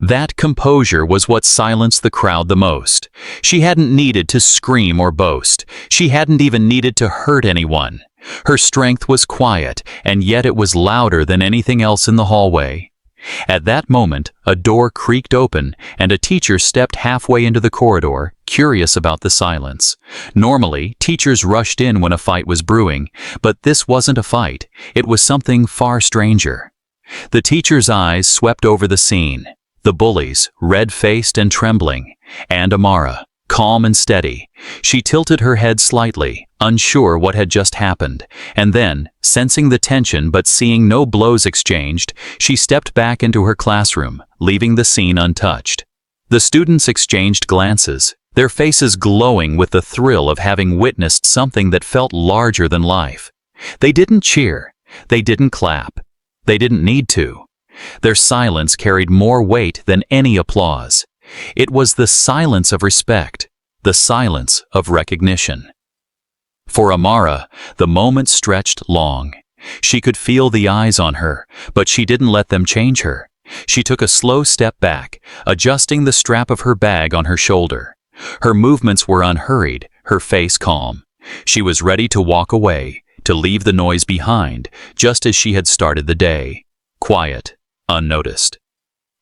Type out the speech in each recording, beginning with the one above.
That composure was what silenced the crowd the most. She hadn't needed to scream or boast. She hadn't even needed to hurt anyone. Her strength was quiet, and yet it was louder than anything else in the hallway. At that moment, a door creaked open, and a teacher stepped halfway into the corridor, curious about the silence. Normally, teachers rushed in when a fight was brewing, but this wasn't a fight. It was something far stranger. The teacher's eyes swept over the scene. The bullies, red-faced and trembling, and Amara, calm and steady. She tilted her head slightly, unsure what had just happened, and then, sensing the tension but seeing no blows exchanged, she stepped back into her classroom, leaving the scene untouched. The students exchanged glances, their faces glowing with the thrill of having witnessed something that felt larger than life. They didn't cheer. They didn't clap. They didn't need to. Their silence carried more weight than any applause. It was the silence of respect, the silence of recognition. For Amara, the moment stretched long. She could feel the eyes on her, but she didn't let them change her. She took a slow step back, adjusting the strap of her bag on her shoulder. Her movements were unhurried, her face calm. She was ready to walk away, to leave the noise behind, just as she had started the day. Quiet, unnoticed.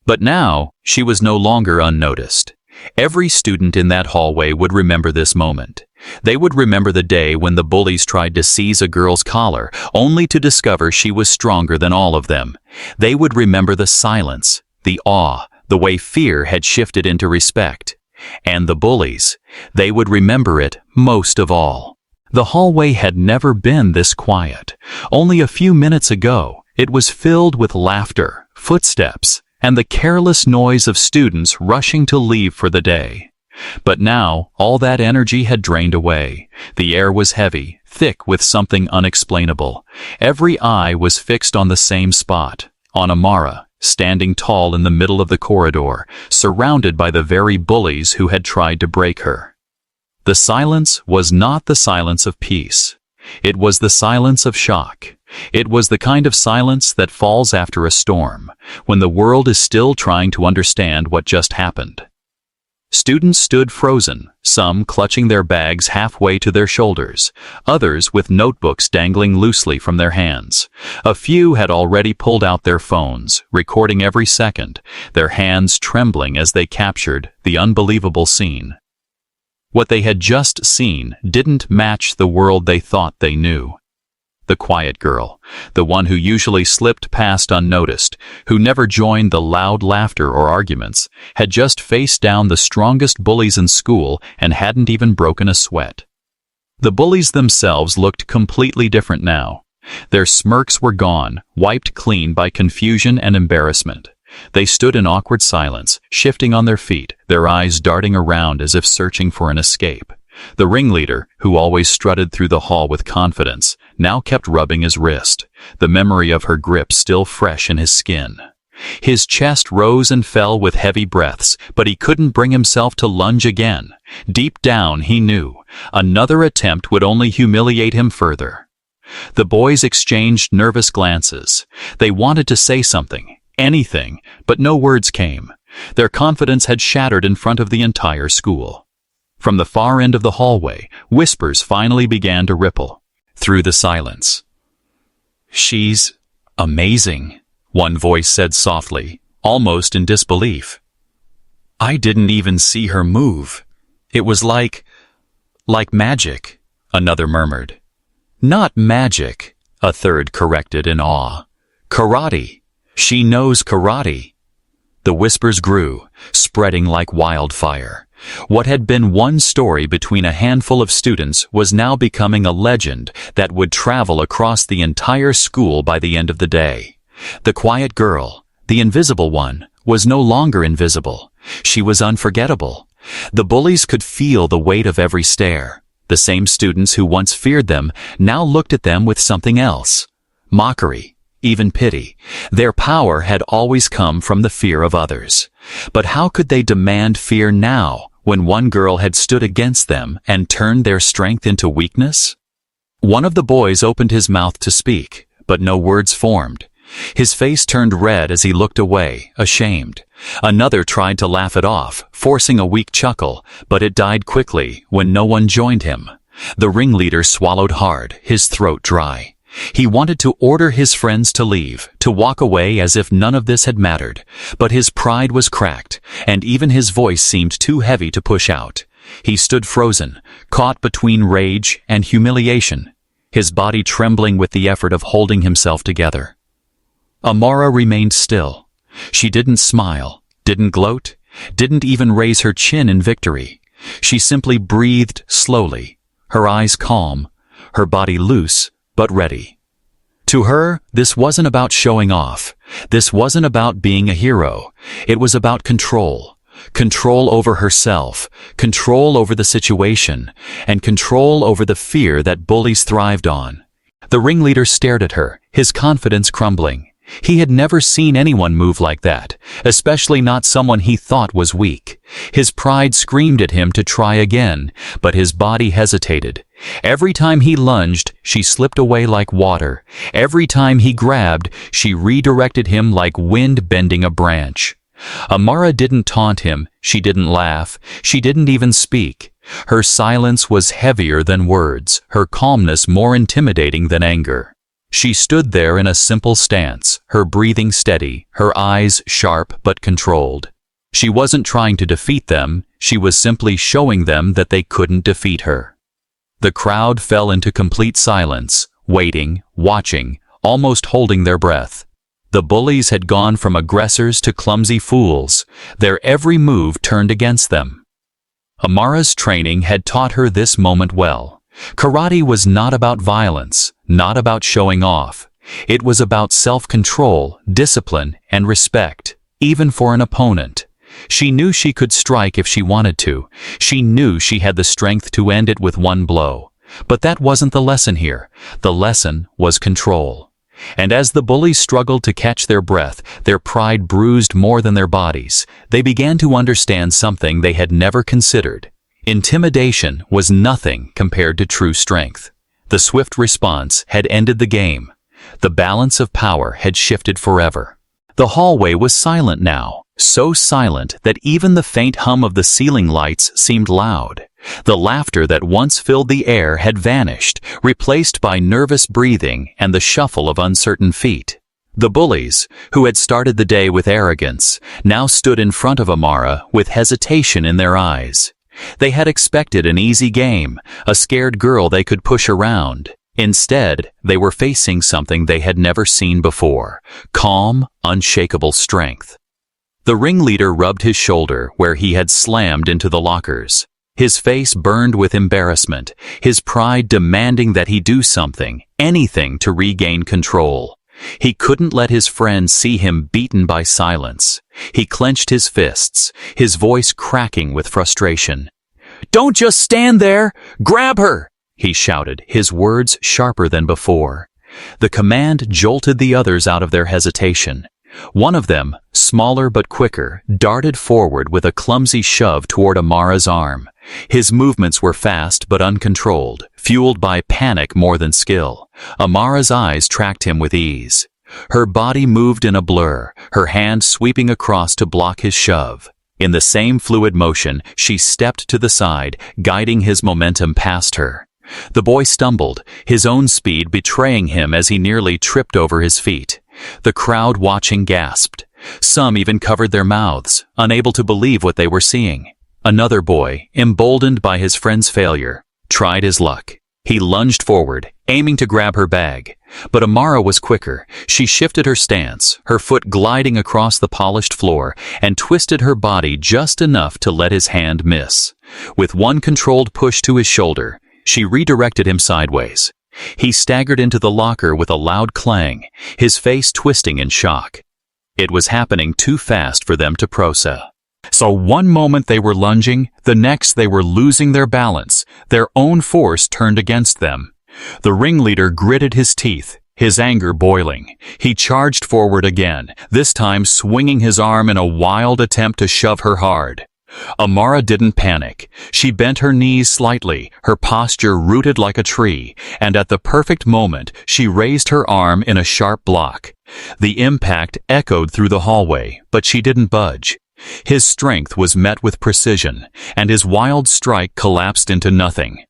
But now, she was no longer unnoticed. Every student in that hallway would remember this moment. They would remember the day when the bullies tried to seize a girl's collar, only to discover she was stronger than all of them. They would remember the silence, the awe, the way fear had shifted into respect. And the bullies, they would remember it most of all. The hallway had never been this quiet. Only a few minutes ago, it was filled with laughter, footsteps, and the careless noise of students rushing to leave for the day. But now, all that energy had drained away. The air was heavy, thick with something unexplainable. Every eye was fixed on the same spot, on Amara, standing tall in the middle of the corridor, surrounded by the very bullies who had tried to break her. The silence was not the silence of peace. It was the silence of shock. It was the kind of silence that falls after a storm, when the world is still trying to understand what just happened. Students stood frozen, some clutching their bags halfway to their shoulders, others with notebooks dangling loosely from their hands. A few had already pulled out their phones, recording every second, their hands trembling as they captured the unbelievable scene. What they had just seen didn't match the world they thought they knew. The quiet girl, the one who usually slipped past unnoticed, who never joined the loud laughter or arguments, had just faced down the strongest bullies in school and hadn't even broken a sweat. The bullies themselves looked completely different now. Their smirks were gone, wiped clean by confusion and embarrassment. They stood in awkward silence, shifting on their feet, their eyes darting around as if searching for an escape. The ringleader, who always strutted through the hall with confidence, now kept rubbing his wrist, the memory of her grip still fresh in his skin. His chest rose and fell with heavy breaths, but he couldn't bring himself to lunge again. Deep down, he knew, another attempt would only humiliate him further. The boys exchanged nervous glances. They wanted to say something, anything, but no words came. Their confidence had shattered in front of the entire school. From the far end of the hallway, whispers finally began to ripple through the silence. "She's amazing," one voice said softly, almost in disbelief. "I didn't even see her move. It was like magic," another murmured. "Not magic," a third corrected in awe. "Karate. She knows karate." The whispers grew, spreading like wildfire. What had been one story between a handful of students was now becoming a legend that would travel across the entire school by the end of the day. The quiet girl, the invisible one, was no longer invisible. She was unforgettable. The bullies could feel the weight of every stare. The same students who once feared them now looked at them with something else. Mockery, even pity. Their power had always come from the fear of others. But how could they demand fear now, when one girl had stood against them and turned their strength into weakness? One of the boys opened his mouth to speak, but no words formed. His face turned red as he looked away, ashamed. Another tried to laugh it off, forcing a weak chuckle, but it died quickly when no one joined him. The ringleader swallowed hard, his throat dry. He wanted to order his friends to leave, to walk away as if none of this had mattered, but his pride was cracked, and even his voice seemed too heavy to push out. He stood frozen, caught between rage and humiliation, his body trembling with the effort of holding himself together. Amara remained still. She didn't smile, didn't gloat, didn't even raise her chin in victory. She simply breathed slowly, her eyes calm, her body loose but ready. To her, this wasn't about showing off. This wasn't about being a hero. It was about control. Control over herself, control over the situation, and control over the fear that bullies thrived on. The ringleader stared at her, his confidence crumbling. He had never seen anyone move like that, especially not someone he thought was weak. His pride screamed at him to try again, but his body hesitated. Every time he lunged, she slipped away like water. Every time he grabbed, she redirected him like wind bending a branch. Amara didn't taunt him, she didn't laugh, she didn't even speak. Her silence was heavier than words, her calmness more intimidating than anger. She stood there in a simple stance, her breathing steady, her eyes sharp but controlled. She wasn't trying to defeat them, she was simply showing them that they couldn't defeat her. The crowd fell into complete silence, waiting, watching, almost holding their breath. The bullies had gone from aggressors to clumsy fools, their every move turned against them. Amara's training had taught her this moment well. Karate was not about violence, not about showing off. It was about self-control, discipline, and respect, even for an opponent. She knew she could strike if she wanted to. She knew she had the strength to end it with one blow. But that wasn't the lesson here. The lesson was control. And as the bullies struggled to catch their breath, their pride bruised more than their bodies, they began to understand something they had never considered. Intimidation was nothing compared to true strength. The swift response had ended the game. The balance of power had shifted forever. The hallway was silent now, so silent that even the faint hum of the ceiling lights seemed loud. The laughter that once filled the air had vanished, replaced by nervous breathing and the shuffle of uncertain feet. The bullies, who had started the day with arrogance, now stood in front of Amara with hesitation in their eyes. They had expected an easy game, a scared girl they could push around. Instead, they were facing something they had never seen before: calm, unshakable strength. The ringleader rubbed his shoulder where he had slammed into the lockers. His face burned with embarrassment, his pride demanding that he do something, anything to regain control. He couldn't let his friends see him beaten by silence. He clenched his fists, his voice cracking with frustration. "Don't just stand there! Grab her!" he shouted, his words sharper than before. The command jolted the others out of their hesitation. One of them, smaller but quicker, darted forward with a clumsy shove toward Amara's arm. His movements were fast but uncontrolled, fueled by panic more than skill. Amara's eyes tracked him with ease. Her body moved in a blur, her hand sweeping across to block his shove. In the same fluid motion, she stepped to the side, guiding his momentum past her. The boy stumbled, his own speed betraying him as he nearly tripped over his feet. The crowd watching gasped. Some even covered their mouths, unable to believe what they were seeing. Another boy, emboldened by his friend's failure, tried his luck. He lunged forward, aiming to grab her bag. But Amara was quicker. She shifted her stance, her foot gliding across the polished floor, and twisted her body just enough to let his hand miss. With one controlled push to his shoulder, she redirected him sideways. He staggered into the locker with a loud clang, his face twisting in shock. It was happening too fast for them to process. So one moment they were lunging, the next they were losing their balance. Their own force turned against them. The ringleader gritted his teeth, his anger boiling. He charged forward again, this time swinging his arm in a wild attempt to shove her hard. Amara didn't panic. She bent her knees slightly, her posture rooted like a tree, and at the perfect moment, she raised her arm in a sharp block. The impact echoed through the hallway, but she didn't budge. His strength was met with precision, and his wild strike collapsed into nothing.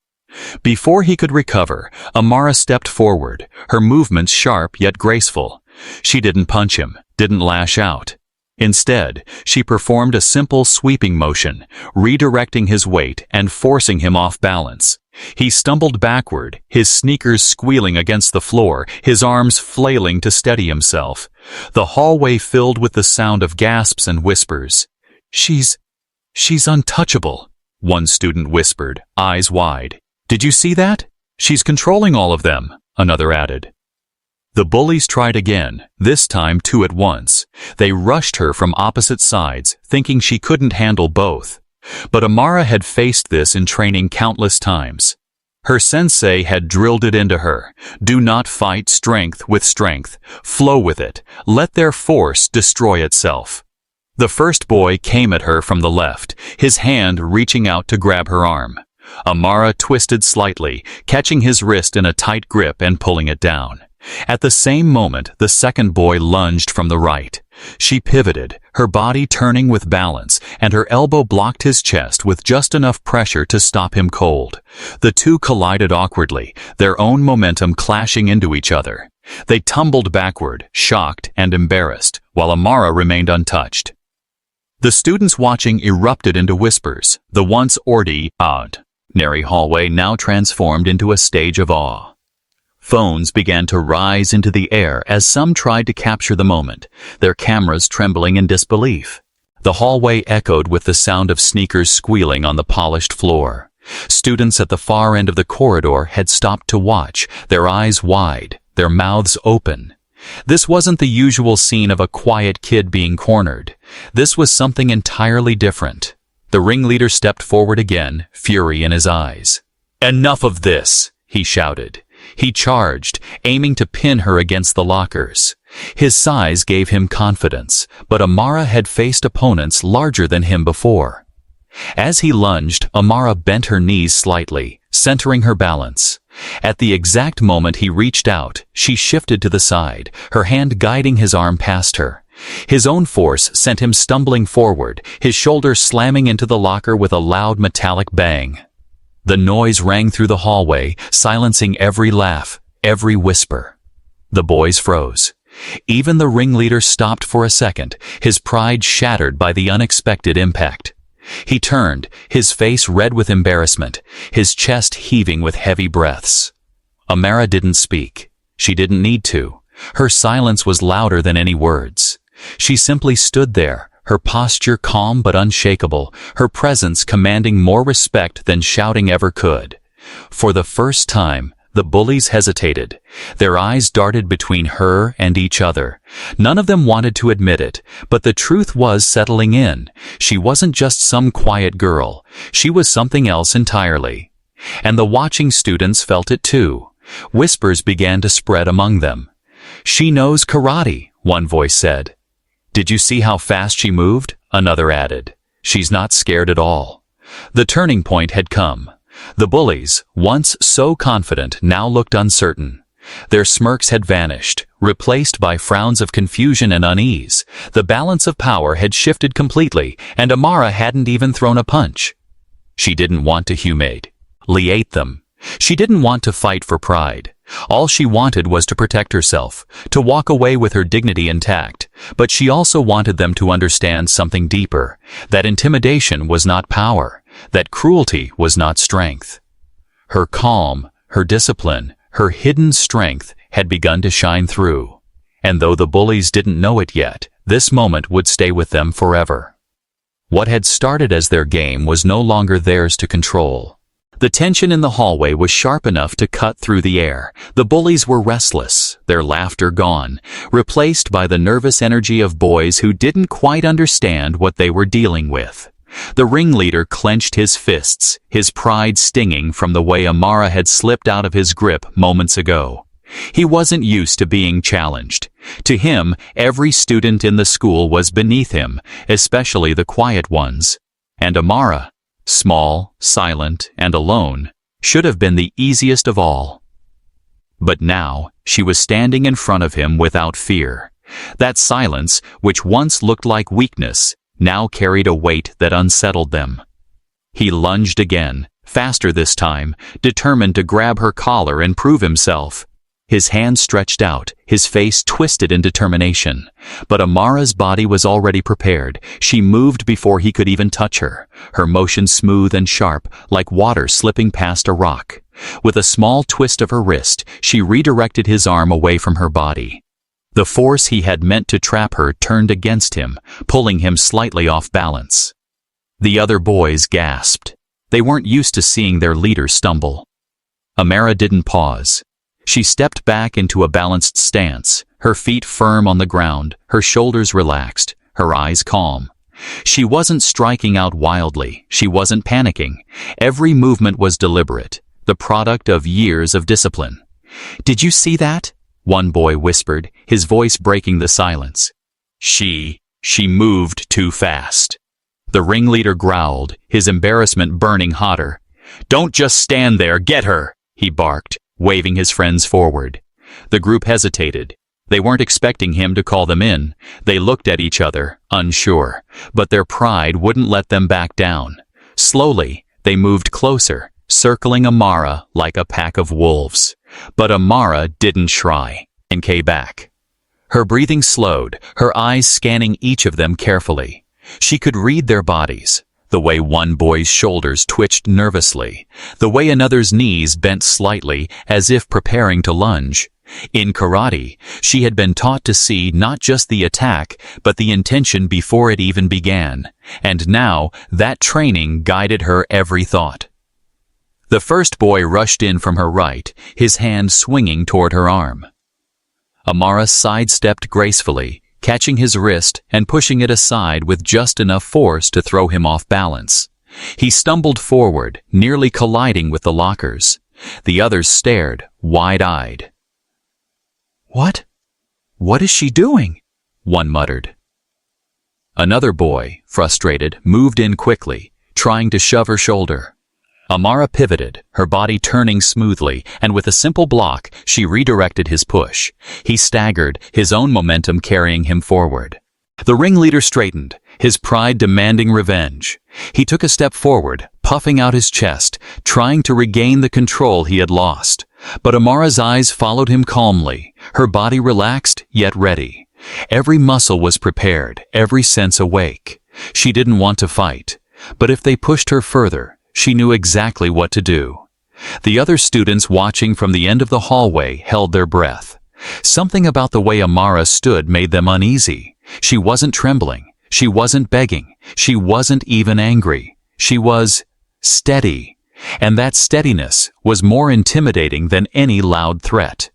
Before he could recover, Amara stepped forward, her movements sharp yet graceful. She didn't punch him, didn't lash out. Instead, she performed a simple sweeping motion, redirecting his weight and forcing him off balance. He stumbled backward, his sneakers squealing against the floor, his arms flailing to steady himself. The hallway filled with the sound of gasps and whispers. She's untouchable," one student whispered, eyes wide. "Did you see that? She's controlling all of them," another added. The bullies tried again, this time two at once. They rushed her from opposite sides, thinking she couldn't handle both. But Amara had faced this in training countless times. Her sensei had drilled it into her. Do not fight strength with strength. Flow with it. Let their force destroy itself. The first boy came at her from the left, his hand reaching out to grab her arm. Amara twisted slightly, catching his wrist in a tight grip and pulling it down. At the same moment, the second boy lunged from the right. She pivoted, her body turning with balance, and her elbow blocked his chest with just enough pressure to stop him cold. The two collided awkwardly, their own momentum clashing into each other. They tumbled backward, shocked and embarrassed, while Amara remained untouched. The students watching erupted into whispers, the once ordinary hallway now transformed into a stage of awe. Phones began to rise into the air as some tried to capture the moment, their cameras trembling in disbelief. The hallway echoed with the sound of sneakers squealing on the polished floor. Students at the far end of the corridor had stopped to watch, their eyes wide, their mouths open. This wasn't the usual scene of a quiet kid being cornered. This was something entirely different. The ringleader stepped forward again, fury in his eyes. "Enough of this!" he shouted. He charged, aiming to pin her against the lockers. His size gave him confidence, but Amara had faced opponents larger than him before. As he lunged, Amara bent her knees slightly, centering her balance. At the exact moment he reached out, she shifted to the side, her hand guiding his arm past her. His own force sent him stumbling forward, his shoulder slamming into the locker with a loud metallic bang. The noise rang through the hallway, silencing every laugh, every whisper. The boys froze. Even the ringleader stopped for a second, his pride shattered by the unexpected impact. He turned, his face red with embarrassment, his chest heaving with heavy breaths. Amara didn't speak. She didn't need to. Her silence was louder than any words. She simply stood there, her posture calm but unshakable, her presence commanding more respect than shouting ever could. For the first time, the bullies hesitated. Their eyes darted between her and each other. None of them wanted to admit it, but the truth was settling in. She wasn't just some quiet girl. She was something else entirely. And the watching students felt it too. Whispers began to spread among them. "She knows karate," one voice said. "Did you see how fast she moved?" another added. "She's not scared at all." The turning point had come. The bullies, once so confident, now looked uncertain. Their smirks had vanished, replaced by frowns of confusion and unease. The balance of power had shifted completely, and Amara hadn't even thrown a punch. She didn't want to humiliate them. She didn't want to fight for pride. All she wanted was to protect herself, to walk away with her dignity intact. But she also wanted them to understand something deeper, that intimidation was not power, that cruelty was not strength. Her calm, her discipline, her hidden strength had begun to shine through. And though the bullies didn't know it yet, this moment would stay with them forever. What had started as their game was no longer theirs to control. The tension in the hallway was sharp enough to cut through the air. The bullies were restless, their laughter gone, replaced by the nervous energy of boys who didn't quite understand what they were dealing with. The ringleader clenched his fists, his pride stinging from the way Amara had slipped out of his grip moments ago. He wasn't used to being challenged. To him, every student in the school was beneath him, especially the quiet ones. And Amara, small, silent, and alone, should have been the easiest of all. But now, she was standing in front of him without fear. That silence, which once looked like weakness, now carried a weight that unsettled them. He lunged again, faster this time, determined to grab her collar and prove himself. His hand stretched out, his face twisted in determination. But Amara's body was already prepared. She moved before he could even touch her, her motion smooth and sharp, like water slipping past a rock. With a small twist of her wrist, she redirected his arm away from her body. The force he had meant to trap her turned against him, pulling him slightly off balance. The other boys gasped. They weren't used to seeing their leader stumble. Amara didn't pause. She stepped back into a balanced stance, her feet firm on the ground, her shoulders relaxed, her eyes calm. She wasn't striking out wildly, she wasn't panicking. Every movement was deliberate, the product of years of discipline. "Did you see that?" one boy whispered, his voice breaking the silence. She moved too fast. The ringleader growled, his embarrassment burning hotter. "Don't just stand there, get her!" he barked, waving his friends forward. The group hesitated. They weren't expecting him to call them in. They looked at each other, unsure, but their pride wouldn't let them back down. Slowly, they moved closer, circling Amara like a pack of wolves. But Amara didn't shy and came back. Her breathing slowed, her eyes scanning each of them carefully. She could read their bodies, the way one boy's shoulders twitched nervously, the way another's knees bent slightly as if preparing to lunge. In karate, she had been taught to see not just the attack, but the intention before it even began, and now that training guided her every thought. The first boy rushed in from her right, his hand swinging toward her arm. Amara sidestepped gracefully, catching his wrist and pushing it aside with just enough force to throw him off balance. He stumbled forward, nearly colliding with the lockers. The others stared, wide-eyed. What is she doing?" one muttered. Another boy, frustrated, moved in quickly, trying to shove her shoulder. Amara pivoted, her body turning smoothly, and with a simple block, she redirected his push. He staggered, his own momentum carrying him forward. The ringleader straightened, his pride demanding revenge. He took a step forward, puffing out his chest, trying to regain the control he had lost. But Amara's eyes followed him calmly, her body relaxed yet ready. Every muscle was prepared, every sense awake. She didn't want to fight, but if they pushed her further, she knew exactly what to do. The other students watching from the end of the hallway held their breath. Something about the way Amara stood made them uneasy. She wasn't trembling. She wasn't begging. She wasn't even angry. She was steady. And that steadiness was more intimidating than any loud threat.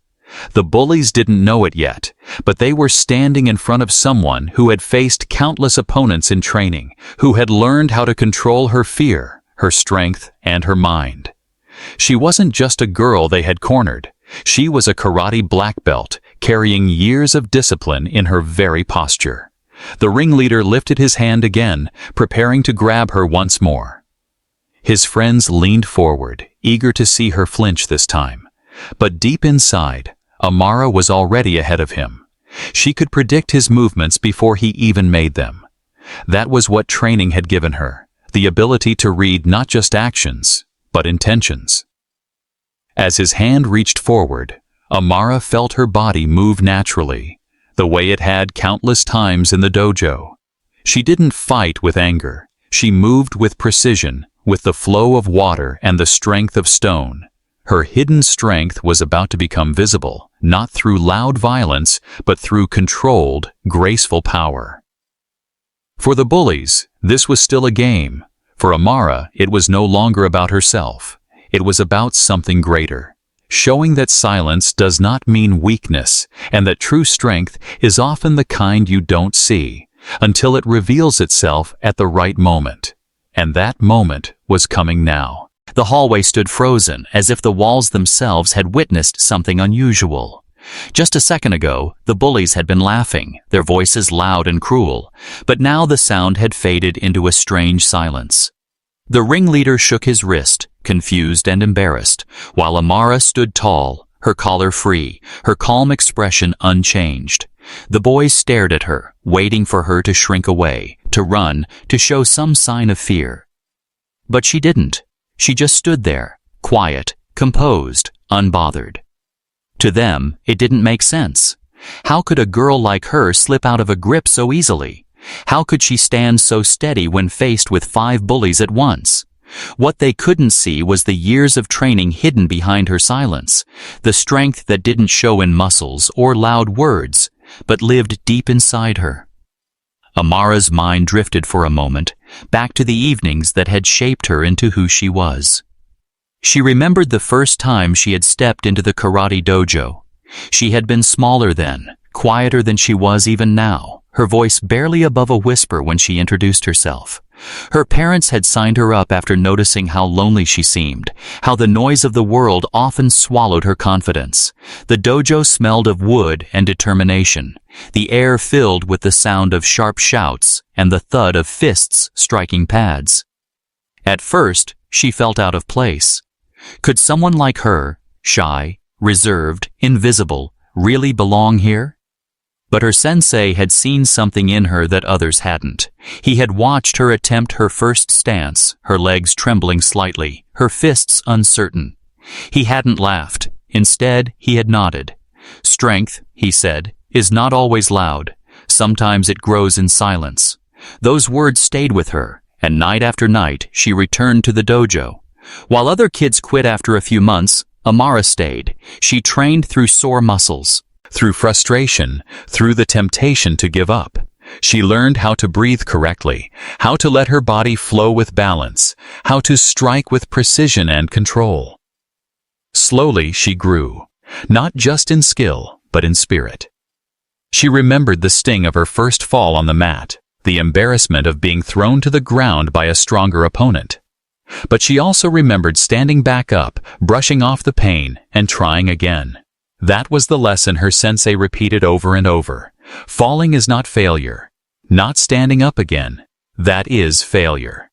The bullies didn't know it yet, but they were standing in front of someone who had faced countless opponents in training, who had learned how to control her fear, her strength, and her mind. She wasn't just a girl they had cornered. She was a karate black belt, carrying years of discipline in her very posture. The ringleader lifted his hand again, preparing to grab her once more. His friends leaned forward, eager to see her flinch this time. But deep inside, Amara was already ahead of him. She could predict his movements before he even made them. That was what training had given her, the ability to read not just actions, but intentions. As his hand reached forward, Amara felt her body move naturally, the way it had countless times in the dojo. She didn't fight with anger. She moved with precision, with the flow of water and the strength of stone. Her hidden strength was about to become visible, not through loud violence, but through controlled, graceful power. For the bullies, this was still a game. For Amara, it was no longer about herself. It was about something greater, showing that silence does not mean weakness, and that true strength is often the kind you don't see, until it reveals itself at the right moment. And that moment was coming now. The hallway stood frozen, as if the walls themselves had witnessed something unusual. Just a second ago, the bullies had been laughing, their voices loud and cruel, but now the sound had faded into a strange silence. The ringleader shook his wrist, confused and embarrassed, while Amara stood tall, her collar free, her calm expression unchanged. The boys stared at her, waiting for her to shrink away, to run, to show some sign of fear. But she didn't. She just stood there, quiet, composed, unbothered. To them, it didn't make sense. How could a girl like her slip out of a grip so easily? How could she stand so steady when faced with 5 bullies at once? What they couldn't see was the years of training hidden behind her silence, the strength that didn't show in muscles or loud words, but lived deep inside her. Amara's mind drifted for a moment, back to the evenings that had shaped her into who she was. She remembered the first time she had stepped into the karate dojo. She had been smaller then, quieter than she was even now, her voice barely above a whisper when she introduced herself. Her parents had signed her up after noticing how lonely she seemed, how the noise of the world often swallowed her confidence. The dojo smelled of wood and determination, the air filled with the sound of sharp shouts and the thud of fists striking pads. At first, she felt out of place. Could someone like her, shy, reserved, invisible, really belong here? But her sensei had seen something in her that others hadn't. He had watched her attempt her first stance, her legs trembling slightly, her fists uncertain. He hadn't laughed. Instead, he had nodded. "Strength," he said, "is not always loud. Sometimes it grows in silence." Those words stayed with her, and night after night she returned to the dojo. While other kids quit after a few months, Amara stayed. She trained through sore muscles, through frustration, through the temptation to give up. She learned how to breathe correctly, how to let her body flow with balance, how to strike with precision and control. Slowly she grew, not just in skill, but in spirit. She remembered the sting of her first fall on the mat, the embarrassment of being thrown to the ground by a stronger opponent. But she also remembered standing back up, brushing off the pain, and trying again. That was the lesson her sensei repeated over and over. Falling is not failure. Not standing up again. That is failure.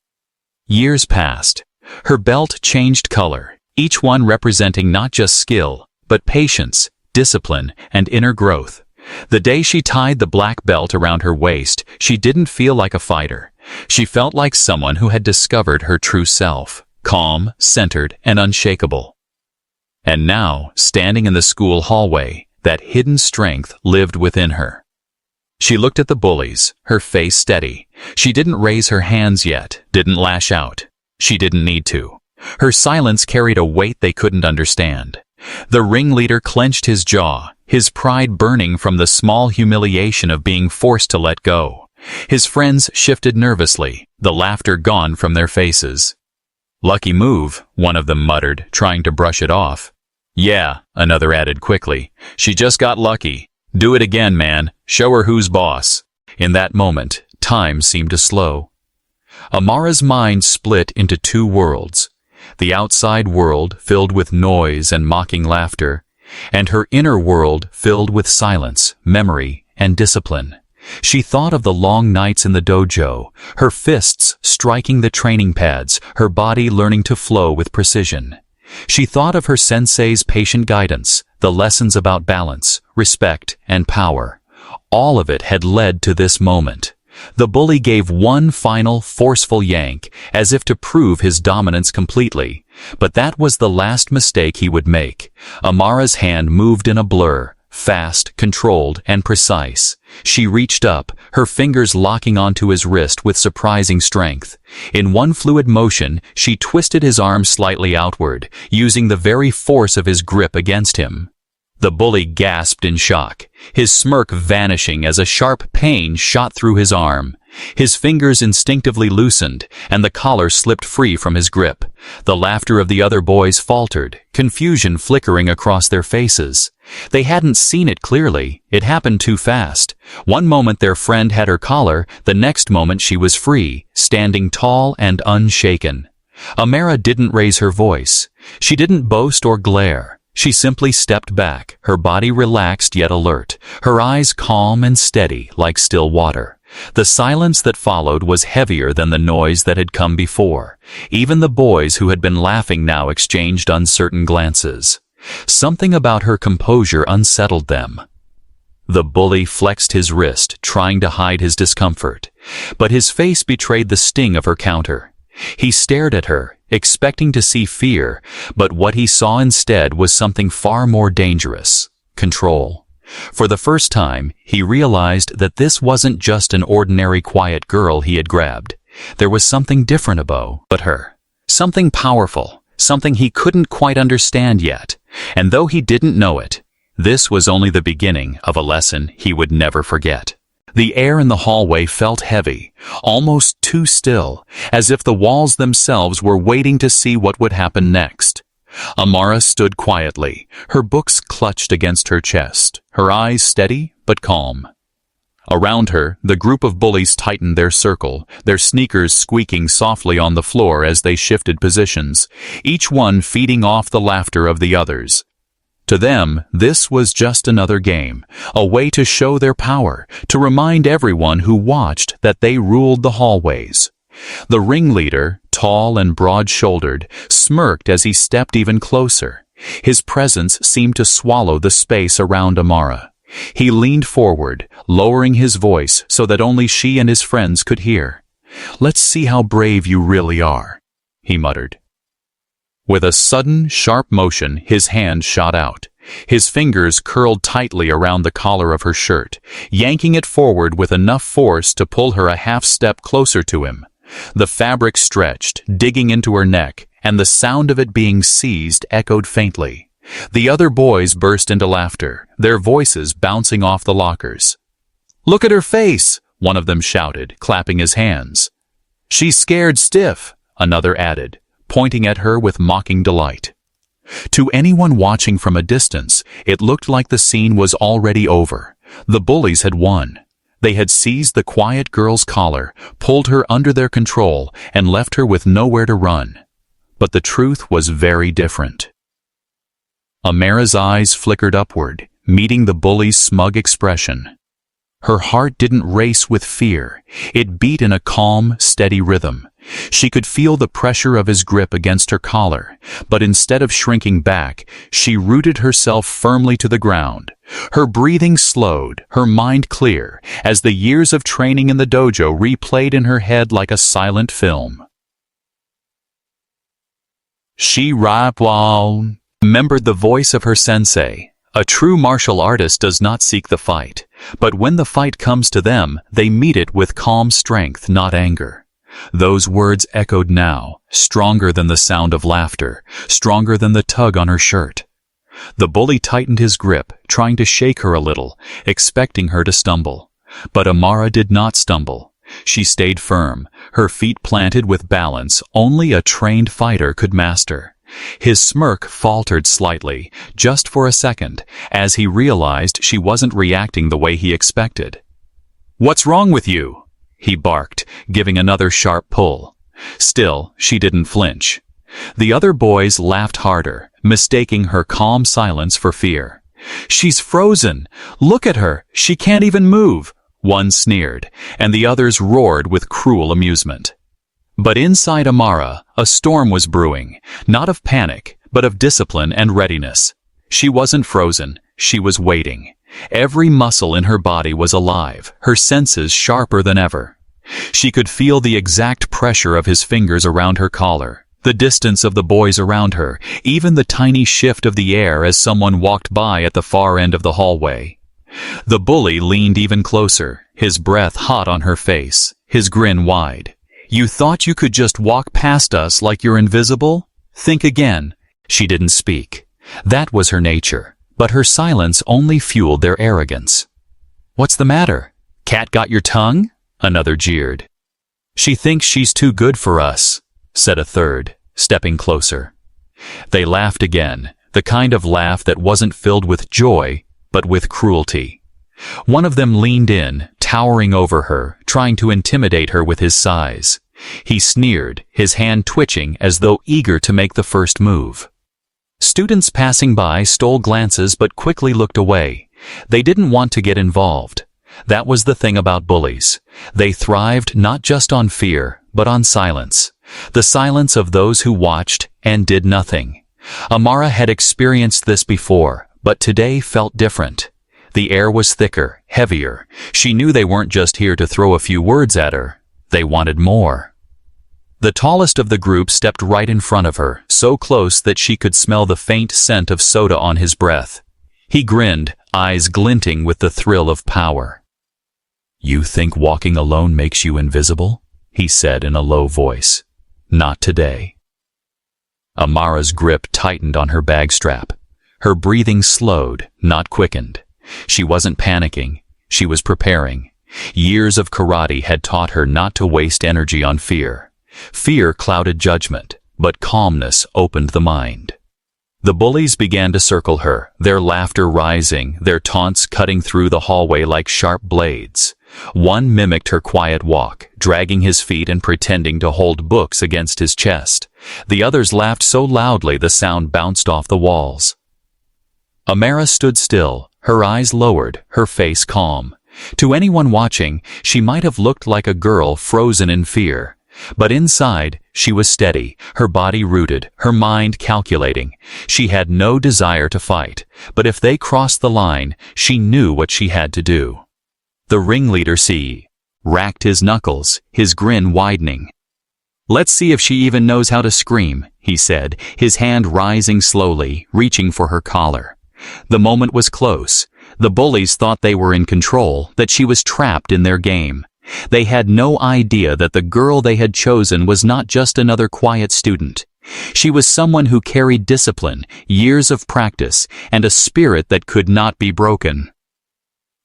Years passed. Her belt changed color, each one representing not just skill, but patience, discipline, and inner growth. The day she tied the black belt around her waist, she didn't feel like a fighter. She felt like someone who had discovered her true self, calm, centered, and unshakable. And now, standing in the school hallway, that hidden strength lived within her. She looked at the bullies, her face steady. She didn't raise her hands yet, didn't lash out. She didn't need to. Her silence carried a weight they couldn't understand. The ringleader clenched his jaw, his pride burning from the small humiliation of being forced to let go. His friends shifted nervously, the laughter gone from their faces. "Lucky move," one of them muttered, trying to brush it off. "Yeah," another added quickly. "She just got lucky. Do it again, man. Show her who's boss." In that moment, time seemed to slow. Amara's mind split into 2 worlds. The outside world filled with noise and mocking laughter, and her inner world filled with silence, memory, and discipline. She thought of the long nights in the dojo, her fists striking the training pads, her body learning to flow with precision. She thought of her sensei's patient guidance, the lessons about balance, respect, and power. All of it had led to this moment. The bully gave one final, forceful yank, as if to prove his dominance completely. But that was the last mistake he would make. Amara's hand moved in a blur, fast, controlled, and precise. She reached up, her fingers locking onto his wrist with surprising strength. In one fluid motion, she twisted his arm slightly outward, using the very force of his grip against him. The bully gasped in shock, his smirk vanishing as a sharp pain shot through his arm. His fingers instinctively loosened, and the collar slipped free from his grip. The laughter of the other boys faltered, confusion flickering across their faces. They hadn't seen it clearly. It happened too fast. One moment their friend had her collar, the next moment she was free, standing tall and unshaken. Amara didn't raise her voice. She didn't boast or glare. She simply stepped back, her body relaxed yet alert, her eyes calm and steady like still water. The silence that followed was heavier than the noise that had come before. Even the boys who had been laughing now exchanged uncertain glances. Something about her composure unsettled them. The bully flexed his wrist, trying to hide his discomfort, but his face betrayed the sting of her counter. He stared at her, expecting to see fear, but what he saw instead was something far more dangerous: control. For the first time, he realized that this wasn't just an ordinary quiet girl he had grabbed. There was something different about her. Something powerful, something he couldn't quite understand yet. And though he didn't know it, this was only the beginning of a lesson he would never forget. The air in the hallway felt heavy, almost too still, as if the walls themselves were waiting to see what would happen next. Amara stood quietly, her books clutched against her chest, her eyes steady but calm. Around her, the group of bullies tightened their circle, their sneakers squeaking softly on the floor as they shifted positions, each one feeding off the laughter of the others. To them, this was just another game, a way to show their power, to remind everyone who watched that they ruled the hallways. The ringleader, tall and broad-shouldered, smirked as he stepped even closer. His presence seemed to swallow the space around Amara. He leaned forward, lowering his voice so that only she and his friends could hear. "Let's see how brave you really are," he muttered. With a sudden, sharp motion, his hand shot out. His fingers curled tightly around the collar of her shirt, yanking it forward with enough force to pull her a half-step closer to him. The fabric stretched, digging into her neck, and the sound of it being seized echoed faintly. The other boys burst into laughter, their voices bouncing off the lockers. "Look at her face!" one of them shouted, clapping his hands. "She's scared stiff," another added, pointing at her with mocking delight. To anyone watching from a distance, it looked like the scene was already over. The bullies had won. They had seized the quiet girl's collar, pulled her under their control, and left her with nowhere to run. But the truth was very different. Amara's eyes flickered upward, meeting the bully's smug expression. Her heart didn't race with fear. It beat in a calm, steady rhythm. She could feel the pressure of his grip against her collar, but instead of shrinking back, she rooted herself firmly to the ground. Her breathing slowed, her mind clear, as the years of training in the dojo replayed in her head like a silent film. "She Rapwal," remembered the voice of her sensei. A true martial artist does not seek the fight, but when the fight comes to them, they meet it with calm strength, not anger. Those words echoed now, stronger than the sound of laughter, stronger than the tug on her shirt. The bully tightened his grip, trying to shake her a little, expecting her to stumble. But Amara did not stumble. She stayed firm, her feet planted with balance only a trained fighter could master. His smirk faltered slightly, just for a second, as he realized she wasn't reacting the way he expected. "What's wrong with you?" he barked, giving another sharp pull. Still, she didn't flinch. The other boys laughed harder, mistaking her calm silence for fear. "She's frozen! Look at her! She can't even move!" One sneered, and the others roared with cruel amusement. But inside Amara, a storm was brewing, not of panic, but of discipline and readiness. She wasn't frozen, she was waiting. Every muscle in her body was alive, her senses sharper than ever. She could feel the exact pressure of his fingers around her collar, the distance of the boys around her, even the tiny shift of the air as someone walked by at the far end of the hallway. The bully leaned even closer, his breath hot on her face, his grin wide. "You thought you could just walk past us like you're invisible? Think again." She didn't speak. That was her nature, but her silence only fueled their arrogance. "What's the matter? Cat got your tongue?" another jeered. "She thinks she's too good for us," said a third, stepping closer. They laughed again, the kind of laugh that wasn't filled with joy, but with cruelty. One of them leaned in, towering over her, trying to intimidate her with his size. He sneered, his hand twitching as though eager to make the first move. Students passing by stole glances but quickly looked away. They didn't want to get involved. That was the thing about bullies. They thrived not just on fear, but on silence. The silence of those who watched and did nothing. Amara had experienced this before, but today felt different. The air was thicker, heavier. She knew they weren't just here to throw a few words at her. They wanted more. The tallest of the group stepped right in front of her, so close that she could smell the faint scent of soda on his breath. He grinned, eyes glinting with the thrill of power. "You think walking alone makes you invisible?" he said in a low voice. "Not today." Amara's grip tightened on her bag strap. Her breathing slowed, not quickened. She wasn't panicking. She was preparing. Years of karate had taught her not to waste energy on fear. Fear clouded judgment, but calmness opened the mind. The bullies began to circle her, their laughter rising, their taunts cutting through the hallway like sharp blades. One mimicked her quiet walk, dragging his feet and pretending to hold books against his chest. The others laughed so loudly the sound bounced off the walls. Amara stood still, her eyes lowered, her face calm. To anyone watching, she might have looked like a girl frozen in fear. But inside, she was steady, her body rooted, her mind calculating. She had no desire to fight, but if they crossed the line, she knew what she had to do. The ringleader racked his knuckles, his grin widening. "Let's see if she even knows how to scream," he said, his hand rising slowly, reaching for her collar. The moment was close. The bullies thought they were in control, that she was trapped in their game. They had no idea that the girl they had chosen was not just another quiet student. She was someone who carried discipline, years of practice, and a spirit that could not be broken.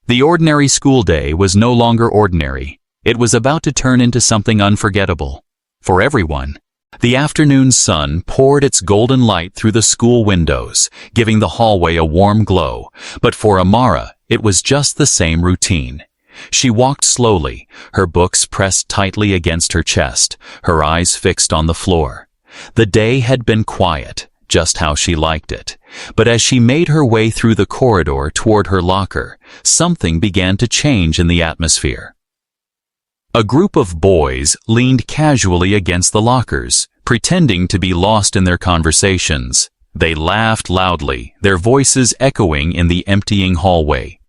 The ordinary school day was no longer ordinary. It was about to turn into something unforgettable. For everyone. The afternoon sun poured its golden light through the school windows, giving the hallway a warm glow. But for Amara, it was just the same routine. She walked slowly, her books pressed tightly against her chest, her eyes fixed on the floor. The day had been quiet, just how she liked it. But as she made her way through the corridor toward her locker, something began to change in the atmosphere. A group of boys leaned casually against the lockers, pretending to be lost in their conversations. They laughed loudly, their voices echoing in the emptying hallway.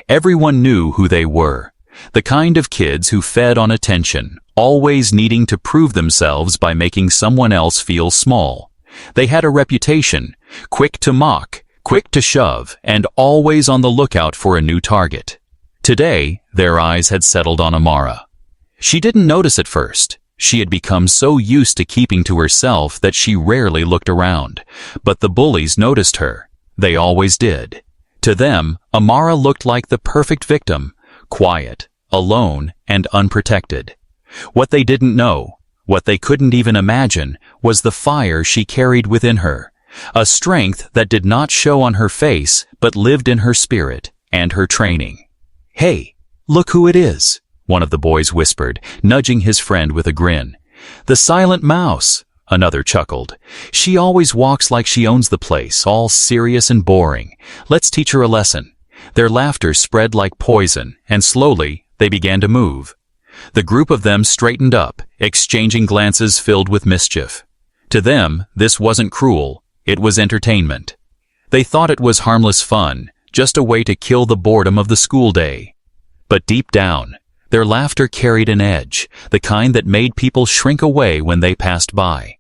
Everyone knew who they were, the kind of kids who fed on attention, always needing to prove themselves by making someone else feel small. They had a reputation, quick to mock, quick to shove, and always on the lookout for a new target. Today, their eyes had settled on Amara. She didn't notice at first. She had become so used to keeping to herself that she rarely looked around. But the bullies noticed her. They always did. To them, Amara looked like the perfect victim, quiet, alone, and unprotected. What they didn't know, what they couldn't even imagine, was the fire she carried within her, a strength that did not show on her face but lived in her spirit and her training. "Hey, look who it is," one of the boys whispered, nudging his friend with a grin. "The silent mouse," another chuckled. "She always walks like she owns the place, all serious and boring. Let's teach her a lesson." Their laughter spread like poison, and slowly they began to move. The group of them straightened up, exchanging glances filled with mischief. To them, this wasn't cruel, it was entertainment. They thought it was harmless fun, just a way to kill the boredom of the school day. But deep down, their laughter carried an edge, the kind that made people shrink away when they passed by.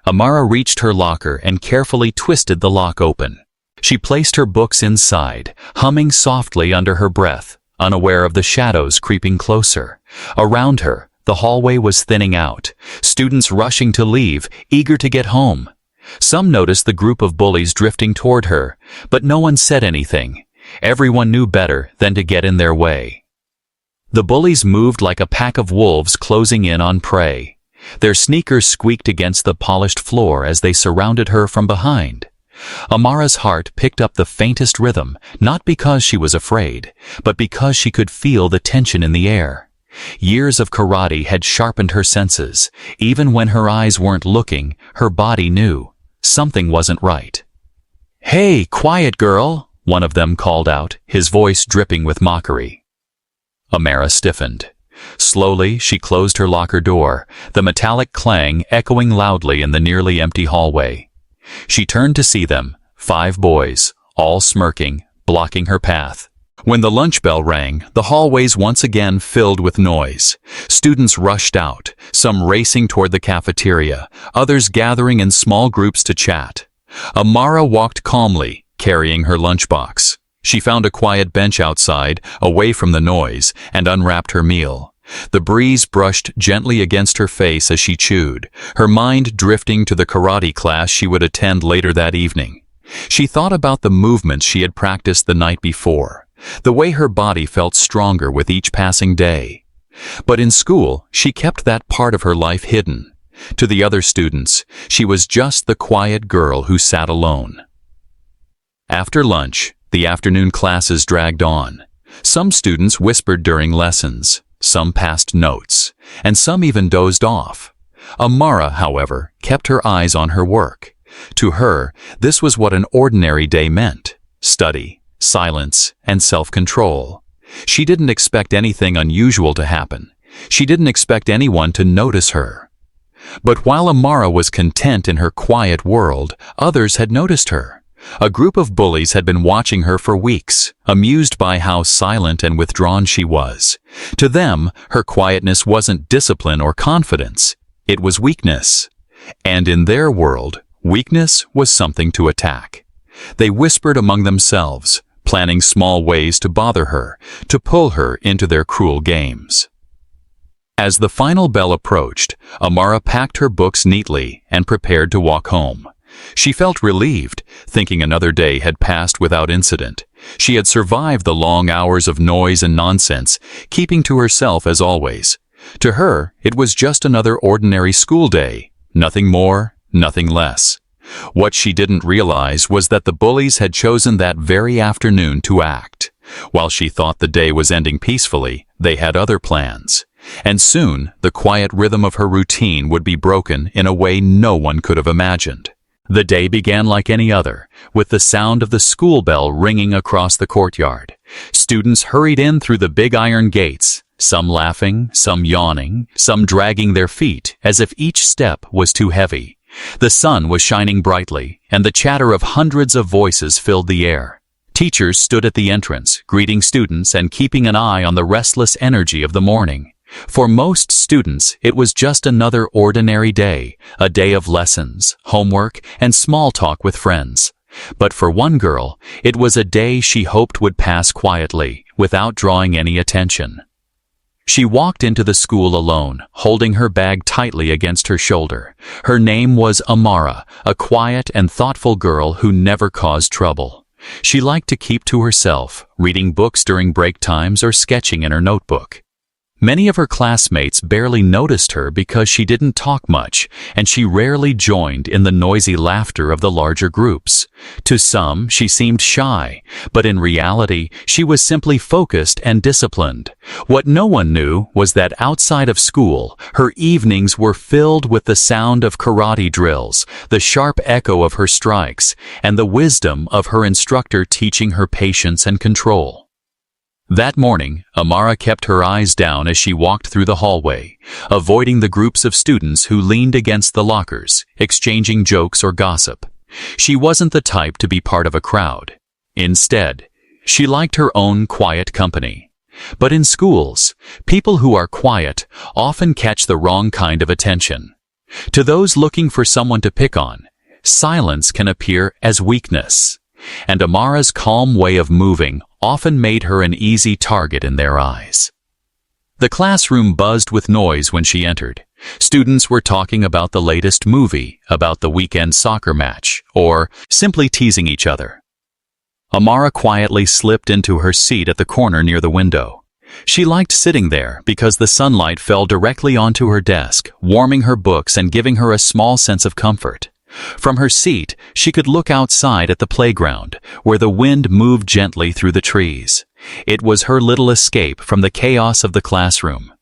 Amara reached her locker and carefully twisted the lock open. She placed her books inside, humming softly under her breath, unaware of the shadows creeping closer. Around her, the hallway was thinning out, students rushing to leave, eager to get home. Some noticed the group of bullies drifting toward her, but no one said anything. Everyone knew better than to get in their way. The bullies moved like a pack of wolves closing in on prey. Their sneakers squeaked against the polished floor as they surrounded her from behind. Amara's heart picked up the faintest rhythm, not because she was afraid, but because she could feel the tension in the air. Years of karate had sharpened her senses. Even when her eyes weren't looking, her body knew. Something wasn't right. "Hey, quiet girl," one of them called out, his voice dripping with mockery. Amara stiffened. Slowly, she closed her locker door, the metallic clang echoing loudly in the nearly empty hallway. She turned to see them, 5 boys, all smirking, blocking her path. When the lunch bell rang, the hallways once again filled with noise. Students rushed out, some racing toward the cafeteria, others gathering in small groups to chat. Amara walked calmly, carrying her lunchbox. She found a quiet bench outside, away from the noise, and unwrapped her meal. The breeze brushed gently against her face as she chewed, her mind drifting to the karate class she would attend later that evening. She thought about the movements she had practiced the night before, the way her body felt stronger with each passing day. But in school, she kept that part of her life hidden. To the other students, she was just the quiet girl who sat alone. After lunch, the afternoon classes dragged on. Some students whispered during lessons, some passed notes, and some even dozed off. Amara, however, kept her eyes on her work. To her, this was what an ordinary day meant: study, silence, and self-control. She didn't expect anything unusual to happen. She didn't expect anyone to notice her. But while Amara was content in her quiet world, others had noticed her. A group of bullies had been watching her for weeks, amused by how silent and withdrawn she was. To them, her quietness wasn't discipline or confidence. It was weakness. And in their world, weakness was something to attack. They whispered among themselves, planning small ways to bother her, to pull her into their cruel games. As the final bell approached, Amara packed her books neatly and prepared to walk home. She felt relieved, thinking another day had passed without incident. She had survived the long hours of noise and nonsense, keeping to herself as always. To her, it was just another ordinary school day, nothing more, nothing less. What she didn't realize was that the bullies had chosen that very afternoon to act. While she thought the day was ending peacefully, they had other plans. And soon, the quiet rhythm of her routine would be broken in a way no one could have imagined. The day began like any other, with the sound of the school bell ringing across the courtyard. Students hurried in through the big iron gates, some laughing, some yawning, some dragging their feet as if each step was too heavy. The sun was shining brightly, and the chatter of hundreds of voices filled the air. Teachers stood at the entrance, greeting students and keeping an eye on the restless energy of the morning. For most students, it was just another ordinary day, a day of lessons, homework, and small talk with friends. But for one girl, it was a day she hoped would pass quietly, without drawing any attention. She walked into the school alone, holding her bag tightly against her shoulder. Her name was Amara, a quiet and thoughtful girl who never caused trouble. She liked to keep to herself, reading books during break times or sketching in her notebook. Many of her classmates barely noticed her because she didn't talk much, and she rarely joined in the noisy laughter of the larger groups. To some, she seemed shy, but in reality, she was simply focused and disciplined. What no one knew was that outside of school, her evenings were filled with the sound of karate drills, the sharp echo of her strikes, and the wisdom of her instructor teaching her patience and control. That morning, Amara kept her eyes down as she walked through the hallway, avoiding the groups of students who leaned against the lockers, exchanging jokes or gossip. She wasn't the type to be part of a crowd. Instead, she liked her own quiet company. But in schools, people who are quiet often catch the wrong kind of attention. To those looking for someone to pick on, silence can appear as weakness. And Amara's calm way of moving often made her an easy target in their eyes. The classroom buzzed with noise when she entered. Students were talking about the latest movie, about the weekend soccer match, or simply teasing each other. Amara quietly slipped into her seat at the corner near the window. She liked sitting there because the sunlight fell directly onto her desk, warming her books and giving her a small sense of comfort. From her seat, she could look outside at the playground, where the wind moved gently through the trees. It was her little escape from the chaos of the classroom.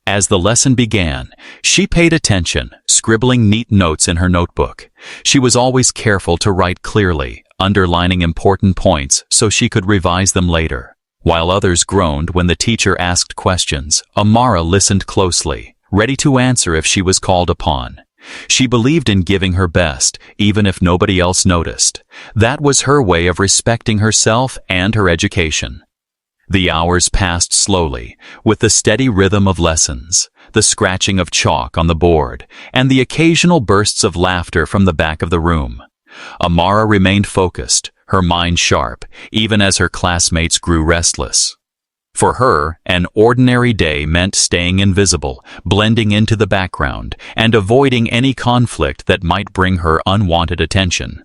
As the lesson began, she paid attention, scribbling neat notes in her notebook. She was always careful to write clearly, underlining important points so she could revise them later. While others groaned when the teacher asked questions, Amara listened closely, ready to answer if she was called upon. She believed in giving her best, even if nobody else noticed. That was her way of respecting herself and her education. The hours passed slowly, with the steady rhythm of lessons, the scratching of chalk on the board, and the occasional bursts of laughter from the back of the room. Amara remained focused, her mind sharp, even as her classmates grew restless. For her, an ordinary day meant staying invisible, blending into the background, and avoiding any conflict that might bring her unwanted attention.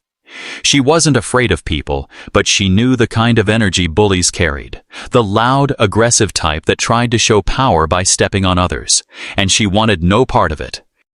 She wasn't afraid of people, but she knew the kind of energy bullies carried, the loud, aggressive type that tried to show power by stepping on others, and she wanted no part of it.